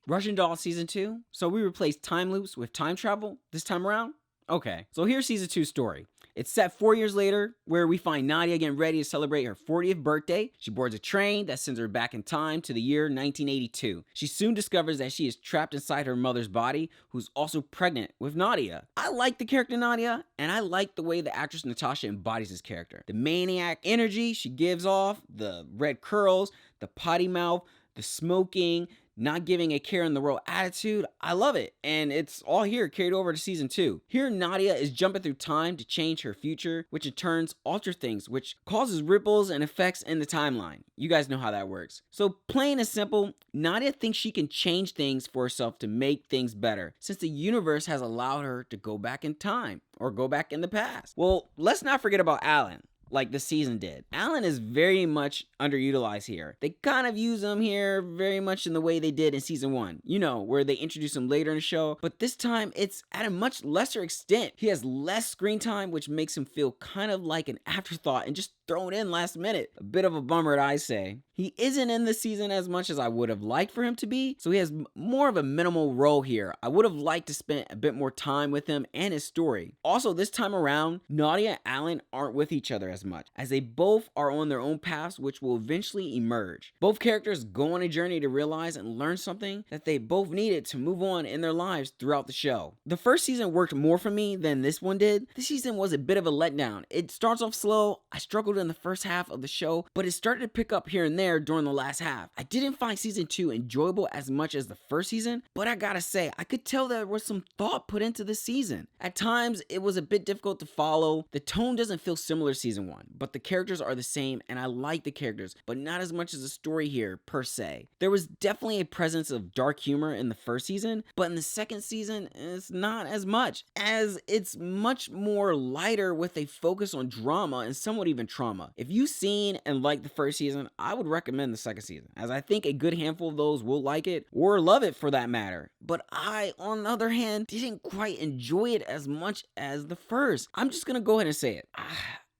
Russian Doll Season 2? So we replaced time loops with time travel this time around? Okay, so here's Season 2's story. It's set 4 years later, where we find Nadia getting ready to celebrate her 40th birthday. She boards a train that sends her back in time to the year 1982. She soon discovers that she is trapped inside her mother's body, who's also pregnant with Nadia. I like the character Nadia, and I like the way the actress Natasha embodies this character. The maniac energy she gives off, the red curls, the potty mouth, the smoking, not giving a care in the world attitude. I love it, and it's all here carried over to Season 2. Here, Nadia is jumping through time to change her future, which in turn alters things, which causes ripples and effects in the timeline. You guys know how that works. So plain and simple, Nadia thinks she can change things for herself to make things better, since the universe has allowed her to go back in time, or go back in the past. Well, let's not forget about Alan, like the season did. Alan is very much underutilized here. They kind of use him here very much in the way they did in Season 1. You know, where they introduce him later in the show, but this time it's at a much lesser extent. He has less screen time, which makes him feel kind of like an afterthought and just thrown in last minute. A bit of a bummer, I say. He isn't in the season as much as I would have liked for him to be, so he has more of a minimal role here. I would have liked to spend a bit more time with him and his story. Also, this time around, Nadia and Alan aren't with each other as much, as they both are on their own paths, which will eventually emerge. Both characters go on a journey to realize and learn something that they both needed to move on in their lives throughout the show. The first season worked more for me than this one did. This season was a bit of a letdown. It starts off slow. I struggled in the first half of the show, but it started to pick up here and there during the last half. I didn't find Season 2 enjoyable as much as the first season, but I gotta say, I could tell there was some thought put into this season. At times, it was a bit difficult to follow. The tone doesn't feel similar to Season 1, but the characters are the same, and I like the characters, but not as much as the story here, per se. There was definitely a presence of dark humor in the first season, but in the second season, it's not as much, as it's much more lighter with a focus on drama and somewhat even trauma. If you've seen and liked the first season, I would recommend the second season, as I think a good handful of those will like it, or love it for that matter. But I, on the other hand, didn't quite enjoy it as much as the first. I'm just gonna go ahead and say it.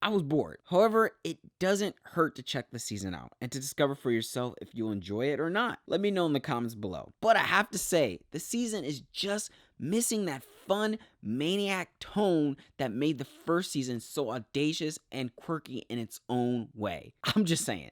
I was bored. However, it doesn't hurt to check the season out and to discover for yourself if you'll enjoy it or not. Let me know in the comments below. But I have to say, the season is just missing that fun, maniac tone that made the first season so audacious and quirky in its own way. I'm just saying.